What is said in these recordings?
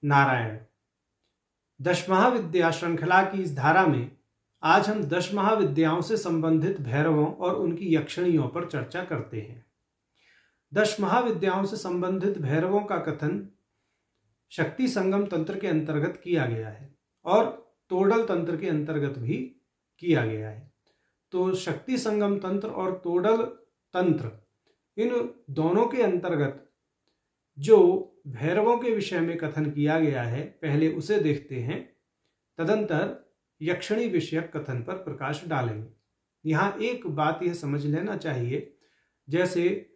नारायण। दश महाविद्या श्रृंखला की इस धारा में आज हम 10 महाविद्याओं से संबंधित भैरवों और उनकी यक्षिणियों पर चर्चा करते हैं। 10 महाविद्याओं से संबंधित भैरवों का कथन शक्ति संगम तंत्र के अंतर्गत किया गया है और तोडल तंत्र के अंतर्गत भी किया गया है। तो शक्ति संगम तंत्र और तोडल तंत्र, इन दोनों के अंतर्गत जो भैरवों के विषय में कथन किया गया है, पहले उसे देखते हैं, तदंतर यक्षिणी विषयक कथन पर प्रकाश डालेंगे। यहाँ एक बात यह समझ लेना चाहिए, जैसे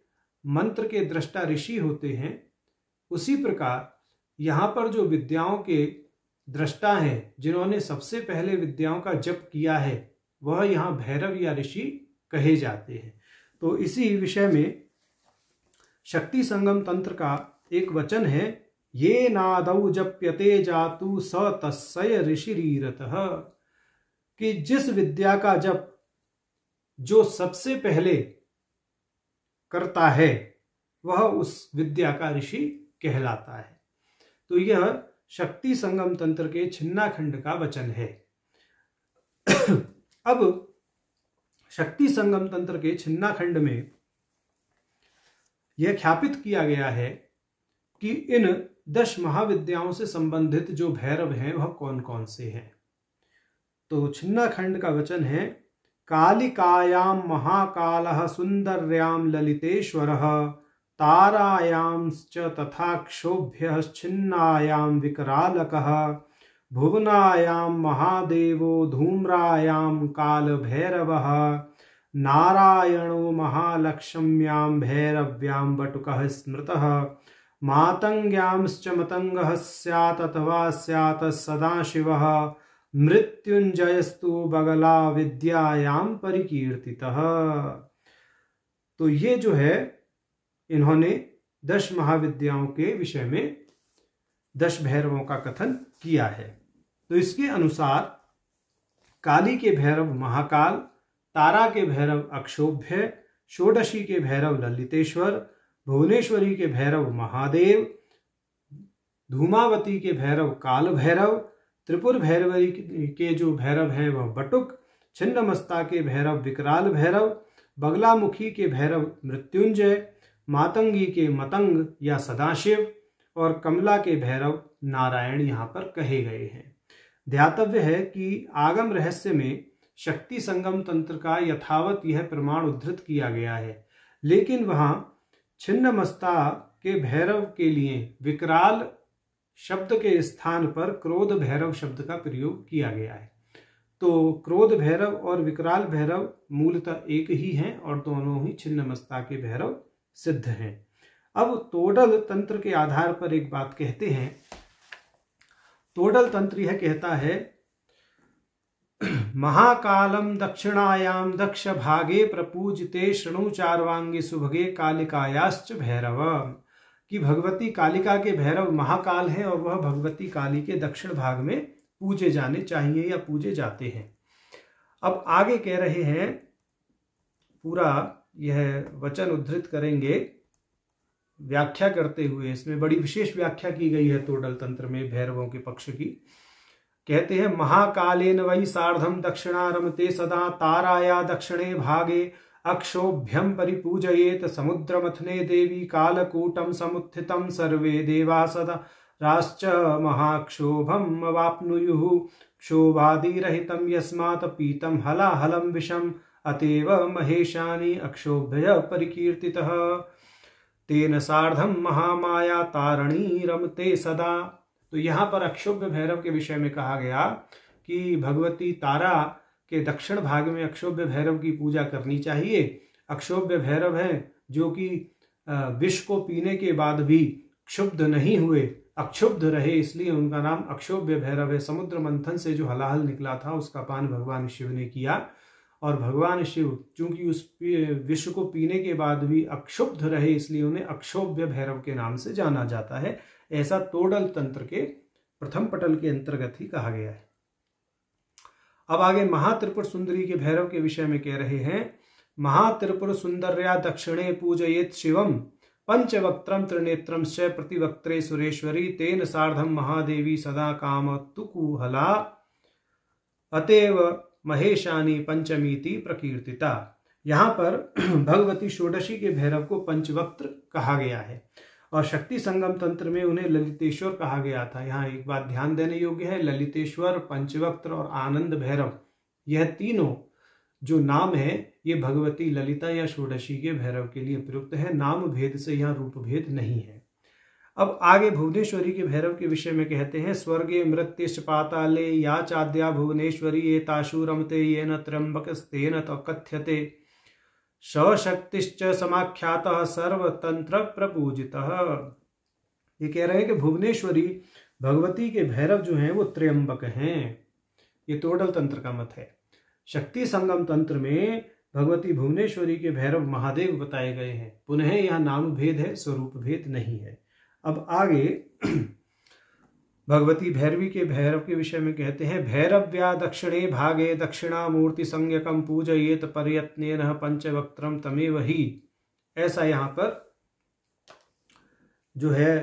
मंत्र के दृष्टा ऋषि होते हैं, उसी प्रकार यहाँ पर जो विद्याओं के दृष्टा हैं, जिन्होंने सबसे पहले विद्याओं का जप किया है, वह यहाँ भैरव या ऋषि कहे जाते हैं। तो इसी विषय में शक्ति संगम तंत्र का एक वचन है, ये नादौ जप्यते जातु स तस्य ऋषिरीरतः, कि जिस विद्या का जप जो सबसे पहले करता है वह उस विद्या का ऋषि कहलाता है। तो यह शक्ति संगम तंत्र के छिन्नाखंड का वचन है। अब शक्ति संगम तंत्र के छिन्नाखंड में यह ख्यापित किया गया है कि इन 10 महाविद्याओं से संबंधित जो भैरव हैं वह कौन कौन से हैं। तो छिन्नाखंड का वचन है, कालिकायां महाकालः सुंदर्यां ललितेश्वरः तारायांश्च तथा क्षोभ्यः छिन्नायां विकरालकः भुवनायां महादेवो धूम्रायां कालभैरवः नारायणो महालक्ष्म्यां भैरव्यां बटुकः स्मृतः मातंग्यांश्च मतंगः स्यात् अथवा स्यात् सदाशिवः मृत्युंजयस्तु बगला विद्यायां परिकीर्तितः। तो ये जो है, इन्होंने 10 महाविद्याओं के विषय में 10 भैरवों का कथन किया है। तो इसके अनुसार काली के भैरव महाकाल, तारा के भैरव अक्षोभ्य, षोडशी के भैरव ललितेश्वर, भुवनेश्वरी के भैरव महादेव, धूमावती के भैरव काल भैरव, त्रिपुर भैरवी के जो भैरव हैं वह बटुक, छिन्नमस्ता के भैरव विकराल भैरव, बगलामुखी के भैरव मृत्युंजय, मातंगी के मतंग या सदाशिव और कमला के भैरव नारायण यहाँ पर कहे गए हैं। ध्यातव्य है कि आगम रहस्य में शक्ति संगम तंत्र का यथावत यह प्रमाण उद्धृत किया गया है, लेकिन वहां छिन्नमस्ता के भैरव के लिए विकराल शब्द के स्थान पर क्रोध भैरव शब्द का प्रयोग किया गया है। तो क्रोध भैरव और विकराल भैरव मूलतः एक ही हैं और दोनों ही छिन्नमस्ता के भैरव सिद्ध हैं। अब तोडल तंत्र के आधार पर एक बात कहते हैं। तोडल तंत्र यह कहता है, महाकालम दक्षिणायाम दक्ष भागे प्रपूजिते शृणु चार्वांगे सुभगे कालिकायाश्च भैरव, कि भगवती कालिका के भैरव महाकाल हैं और वह भगवती काली के दक्षिण भाग में पूजे जाने चाहिए या पूजे जाते हैं। अब आगे कह रहे हैं, पूरा यह वचन उद्धृत करेंगे व्याख्या करते हुए। इसमें बड़ी विशेष व्याख्या की गई है तोडल तंत्र में भैरवों के पक्ष की। कहते हैं, महाकालेन वै सार्धम दक्षिणा रमते सदा ताराया दक्षिणे भागे अक्षोभ्यम परिपूजयेत समुद्रमथने देवी कालकूटम समुत्थितम सर्वे देवा सदा राश्च महाक्षोभम अवाप्नुयुः क्षोभादिरहितं यस्मात् पीतं हलाहलं विषम अतएव महेशानि अक्षोभ्य परिकीर्तितः तेन सार्धम महामाया तारणी रमते सदा। तो यहाँ पर अक्षोभ्य भैरव के विषय में कहा गया कि भगवती तारा के दक्षिण भाग में अक्षोभ्य भैरव की पूजा करनी चाहिए। अक्षोभ्य भैरव हैं जो कि विष को पीने के बाद भी क्षुब्ध नहीं हुए, अक्षुब्ध रहे, इसलिए उनका नाम अक्षोभ्य भैरव है। समुद्र मंथन से जो हलाहल निकला था उसका पान भगवान शिव ने किया और भगवान शिव चूंकि उस विष को पीने के बाद भी अक्षुब्ध रहे, इसलिए उन्हें अक्षोभ्य भैरव के नाम से जाना जाता है। ऐसा तोडल तंत्र के प्रथम पटल के अंतर्गत ही कहा गया है। अब आगे महात्रिपुर सुंदरी के भैरव के विषय में कह रहे हैं, महात्रिपुर सुंदर्या दक्षिणे पूजयेत शिवम पंचवक्त्रम त्रिनेत्रम च प्रतिवक्त्रे सुरेश्वरी तेन सार्धम महादेवी सदा काम तुकुहला अतएव महेशानी पंचमीति प्रकीर्तिता। यहाँ पर भगवती षोडशी के भैरव को पंचवक्त्र कहा गया है और शक्ति संगम तंत्र में उन्हें ललितेश्वर कहा गया था। यहाँ एक बात ध्यान देने योग्य है, ललितेश्वर, पंचवक्त्र और आनंद भैरव, यह तीनों जो नाम है ये भगवती ललिता या षोडशी के भैरव के लिए प्रयुक्त है। नाम भेद से यहाँ रूप भेद नहीं है। अब आगे भुवनेश्वरी के भैरव के विषय में कहते हैं, स्वर्गे मृत्युश्च पाताले या चाद्या भुवनेश्वरी एताशु रमते येन त्र्यंबकस्तेन कथ्यते सशक्तिश्च समाख्यातः सर्वतंत्र प्रपूजितः। ये कह रहे हैं कि भुवनेश्वरी भगवती के भैरव जो हैं वो त्र्यंबक हैं। ये तोडल तंत्र का मत है। शक्ति संगम तंत्र में भगवती भुवनेश्वरी के भैरव महादेव बताए गए हैं। पुनः यहाँ नाम भेद है, स्वरूप भेद नहीं है। अब आगे भगवती भैरवी के भैरव के विषय में कहते हैं, भैरव्या दक्षिणे भागे दक्षिणामूर्ति संज्ञकम पूजयेत प्रयत्नेन पंचवक्त्रम तमेव ही। ऐसा यहाँ पर जो है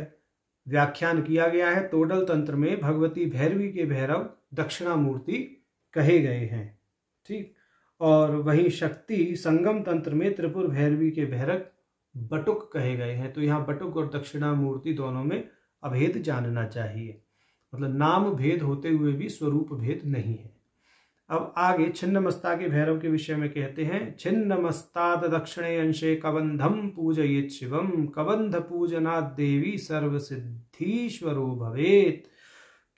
व्याख्यान किया गया है। तोडल तंत्र में भगवती भैरवी के भैरव दक्षिणामूर्ति कहे गए हैं, ठीक। और वहीं शक्ति संगम तंत्र में त्रिपुर भैरवी के भैरव बटुक कहे गए हैं। तो यहाँ बटुक और दक्षिणामूर्ति दोनों में अभेद जानना चाहिए, मतलब नाम भेद होते हुए भी स्वरूप भेद नहीं है। अब आगे छिन्नमस्ता के भैरव के विषय में कहते हैं, छिन्नमस्ताद दक्षिणे अंशे कबंधम पूजयेत शिवम कबंध पूजनात् देवी सर्वसिद्धीश्वरो भवेत।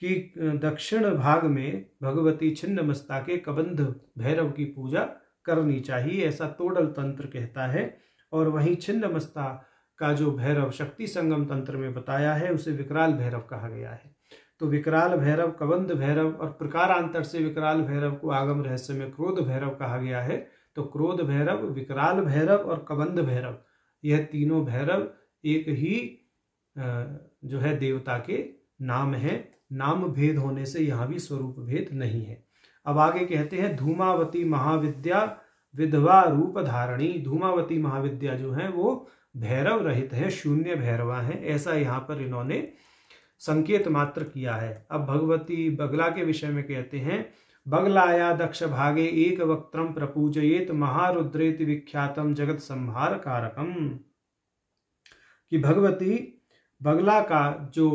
कि दक्षिण भाग में भगवती छिन्नमस्ता के कबंध भैरव की पूजा करनी चाहिए, ऐसा तोडल तंत्र कहता है। और वहीं छिन्नमस्ता का जो भैरव शक्ति संगम तंत्र में बताया है उसे विकराल भैरव कहा गया है। तो विकराल भैरव, कबंध भैरव और प्रकारांतर से विकराल भैरव को आगम रहस्य में क्रोध भैरव कहा गया है। तो क्रोध भैरव, विकराल भैरव और कबंध भैरव, यह तीनों भैरव एक ही जो है देवता के नाम है। नाम भेद होने से यहाँ भी स्वरूप भेद नहीं है। अब आगे कहते हैं, धूमावती महाविद्या विधवा रूप धारणी। धूमावती महाविद्या जो है वो भैरव रहित है, शून्य भैरवा है, ऐसा यहाँ पर इन्होंने संकेत मात्र किया है। अब भगवती बगला के विषय में कहते हैं, बगलाया दक्ष भागे एक वक्त्रम प्रपूजयेत महारुद्रेति विख्यातम जगत संहार कारकम। कि भगवती बगला का जो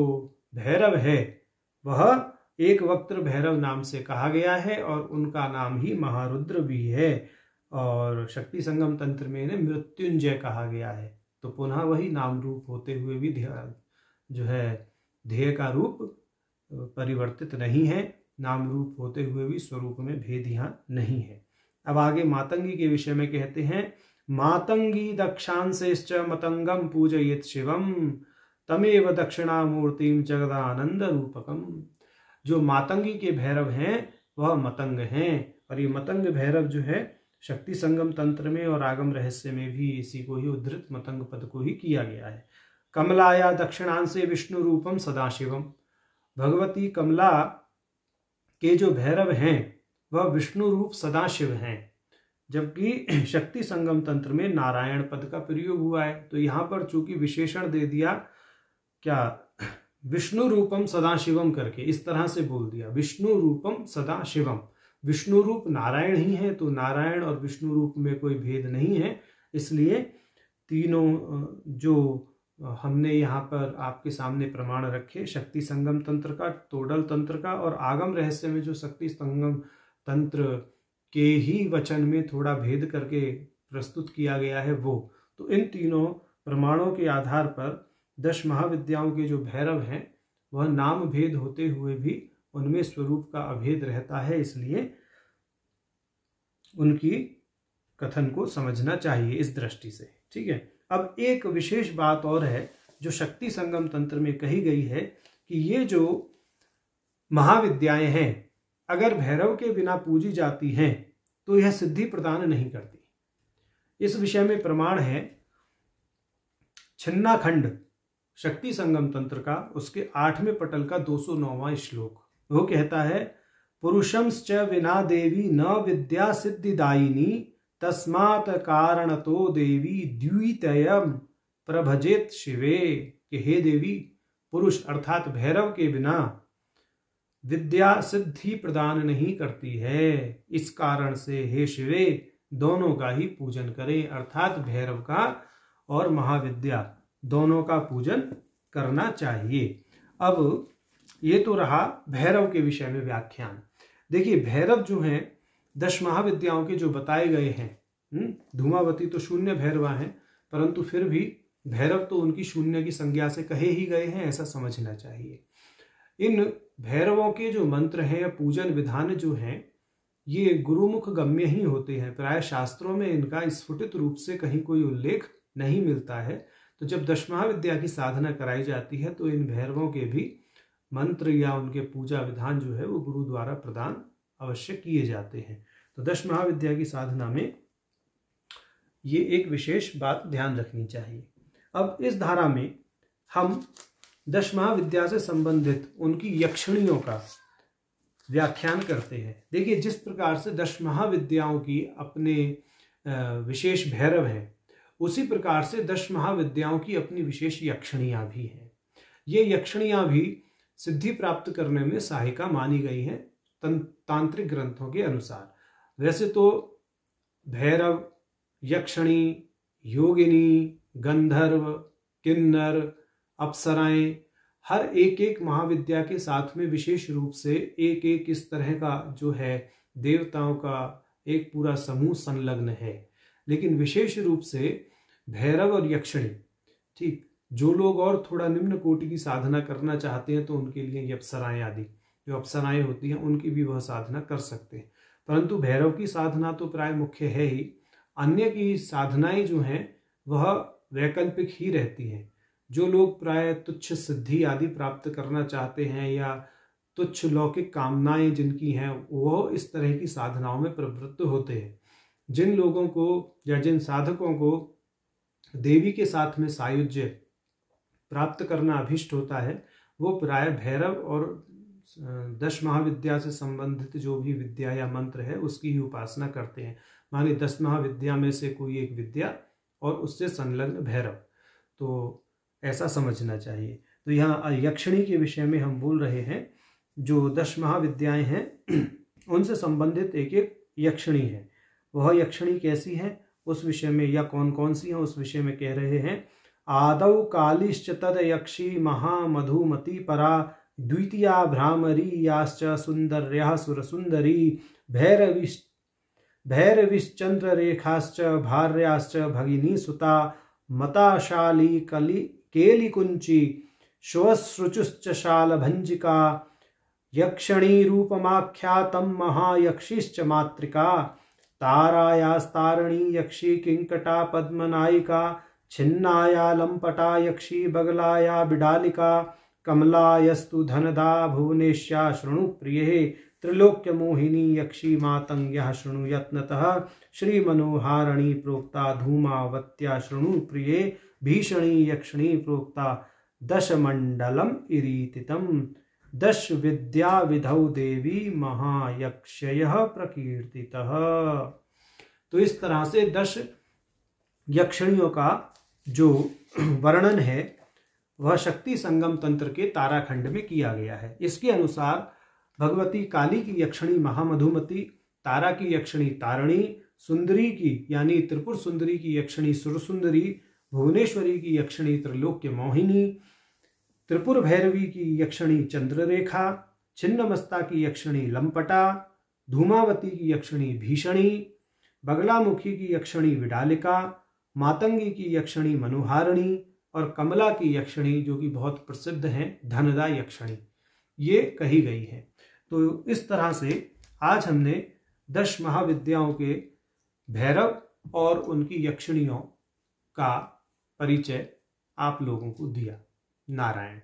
भैरव है वह एक वक्त्र भैरव नाम से कहा गया है और उनका नाम ही महारुद्र भी है। और शक्ति संगम तंत्र में इन्हें मृत्युंजय कहा गया है। तो पुनः वही नाम रूप होते हुए भी जो है ध्येय का रूप परिवर्तित नहीं है, नाम रूप होते हुए भी स्वरूप में भेद यहाँ नहीं है। अब आगे मातंगी के विषय में कहते हैं, मातंगी दक्षांशेश्च मतंगम पूजयेत शिवम तमेव दक्षिणामूर्तिम जगदानंद रूपकम। जो मातंगी के भैरव हैं वह मतंग हैं, और ये मतंग भैरव जो है शक्ति संगम तंत्र में और आगम रहस्य में भी इसी को ही उद्धृत मतंग पद को ही किया गया है। कमलाया दक्षिणांशे विष्णु रूपम सदाशिवम। भगवती कमला के जो भैरव हैं वह विष्णु रूप सदाशिव हैं, जबकि शक्ति संगम तंत्र में नारायण पद का प्रयोग हुआ है। तो यहाँ पर चूंकि विशेषण दे दिया, क्या विष्णु रूपम सदाशिवम करके इस तरह से बोल दिया, विष्णु रूपम सदाशिवम। विष्णु रूप नारायण ही है, तो नारायण और विष्णु रूप में कोई भेद नहीं है। इसलिए तीनों जो हमने यहाँ पर आपके सामने प्रमाण रखे, शक्ति संगम तंत्र का, तोडल तंत्र का और आगम रहस्य में जो शक्ति संगम तंत्र के ही वचन में थोड़ा भेद करके प्रस्तुत किया गया है वो, तो इन तीनों प्रमाणों के आधार पर 10 महाविद्याओं के जो भैरव हैं वह नाम भेद होते हुए भी उनमें स्वरूप का अभेद रहता है। इसलिए उनकी कथन को समझना चाहिए इस दृष्टि से, ठीक है। अब एक विशेष बात और है जो शक्ति संगम तंत्र में कही गई है कि ये जो महाविद्याएं हैं अगर भैरव के बिना पूजी जाती हैं तो यह सिद्धि प्रदान नहीं करती। इस विषय में प्रमाण है छिन्नाखंड शक्ति संगम तंत्र का, उसके 8वें पटल का 209वां श्लोक। वो कहता है, पुरुषंश्च विना देवी न विद्या सिद्धिदायिनी तस्मात् कारणतो देवी द्वितीयम् प्रभजेत शिवे, कि हे देवी, पुरुष अर्थात भैरव के बिना विद्या सिद्धि प्रदान नहीं करती है। इस कारण से हे शिवे, दोनों का ही पूजन करें, अर्थात भैरव का और महाविद्या दोनों का पूजन करना चाहिए। अब ये तो रहा भैरव के विषय में व्याख्यान। देखिए, भैरव जो हैं 10 महाविद्याओं के जो बताए गए हैं, धूमावती तो शून्य भैरवा हैं, परंतु फिर भी भैरव तो उनकी शून्य की संज्ञा से कहे ही गए हैं, ऐसा समझना चाहिए। इन भैरवों के जो मंत्र हैं या पूजन विधान जो हैं, ये गुरुमुख गम्य ही होते हैं। प्राय शास्त्रों में इनका स्फुटित रूप से कहीं कोई उल्लेख नहीं मिलता है। तो जब 10 महाविद्या की साधना कराई जाती है तो इन भैरवों के भी मंत्र या उनके पूजा विधान जो है वो गुरु द्वारा प्रदान अवश्य किए जाते हैं। तो 10 महाविद्या की साधना में ये एक विशेष बात ध्यान रखनी चाहिए। अब इस धारा में हम 10 महाविद्या से संबंधित उनकी यक्षिणियों का व्याख्यान करते हैं। देखिए, जिस प्रकार से 10 महाविद्याओं की अपने विशेष भैरव हैं, उसी प्रकार से 10 महाविद्याओं की अपनी विशेष यक्षिणियां भी हैं। ये यक्षिणियां भी सिद्धि प्राप्त करने में सहायिका मानी गई हैं तांत्रिक ग्रंथों के अनुसार। वैसे तो भैरव, यक्षिणी, योगिनी, गंधर्व, किन्नर, अप्सराएं, हर एक महाविद्या के साथ में विशेष रूप से एक इस तरह का जो है देवताओं का एक पूरा समूह संलग्न है। लेकिन विशेष रूप से भैरव और यक्षिणी, ठीक, जो लोग और थोड़ा निम्न कोटि की साधना करना चाहते हैं तो उनके लिए अप्सराएं आदि जो अप्सराएं होती हैं उनकी भी वह साधना कर सकते हैं। परंतु भैरव की साधना तो प्राय मुख्य है ही, अन्य की साधनाएं जो हैं वह वैकल्पिक ही रहती हैं। जो लोग प्राय तुच्छ सिद्धि आदि प्राप्त करना चाहते हैं या तुच्छ लौकिक कामनाएं जिनकी हैं, वह इस तरह की साधनाओं में प्रवृत्त होते हैं। जिन लोगों को या जिन साधकों को देवी के साथ में सायुज्य प्राप्त करना अभिष्ट होता है, वो प्राय भैरव और 10 महाविद्या से संबंधित जो भी विद्या या मंत्र है उसकी ही उपासना करते हैं। माने 10 महाविद्या में से कोई एक विद्या और उससे संलग्न भैरव, तो ऐसा समझना चाहिए। तो यहाँ यक्षिणी के विषय में हम बोल रहे हैं। जो 10 महाविद्याएं हैं उनसे संबंधित एक यक्षिणी है। वह यक्षिणी कैसी है उस विषय में, या कौन कौन सी है उस विषय में कह रहे हैं। आदौ कालिश्च तद यक्षी महामधुमती परा, द्वितीया भ्रामरी याश्च सुंदर्या सुरसुंदरी, भैरविश्चंद्ररेखाश्च भार्याश्च भगिनी सुता, मताशाली केलिकुंची श्वश्रुचुश्च शालभंजिका, यक्षिणी रूपमाख्यातं महायक्षिश्च मातृका, तारायास्तारणी यक्षी किंकटा पद्मनायिका, छिन्नाया लंपटा यक्षी बगलाया बिडालिका, कमलायस्तु धनदा भुवनेश्या शृणु प्रिये, त्रिलोक्य मोहिनी यक्षी मातंग्यः शृणु यत्नतः, श्री मनोहारिणी प्रोक्ता धूमावत्या शृणु प्रिये, भीषणी यक्षिणी प्रोक्ता दशमंडलम इरीतितम, 10 विद्या विधौ देवी महायक्षयः प्रकीर्तितः। तो इस तरह से 10 यक्षिणियों का जो वर्णन है वह शक्ति संगम तंत्र के ताराखंड में किया गया है। इसके अनुसार भगवती काली की यक्षिणी महामधुमती, तारा की यक्षिणी तारणी, सुंदरी की यानी त्रिपुर सुंदरी की यक्षिणी सुरसुंदरी, भुवनेश्वरी की यक्षिणी त्रिलोक्य मोहिनी, त्रिपुर भैरवी की यक्षिणी चंद्ररेखा, छिन्नमस्ता की यक्षिणी लंपटा, धूमावती की यक्षिणी भीषणी, बगलामुखी की यक्षिणी विडालिका, मातंगी की यक्षिणी मनोहारिणी और कमला की यक्षिणी जो कि बहुत प्रसिद्ध हैं धनदा यक्षिणी, ये कही गई है। तो इस तरह से आज हमने 10 महाविद्याओं के भैरव और उनकी यक्षिणियों का परिचय आप लोगों को दिया। नारायण।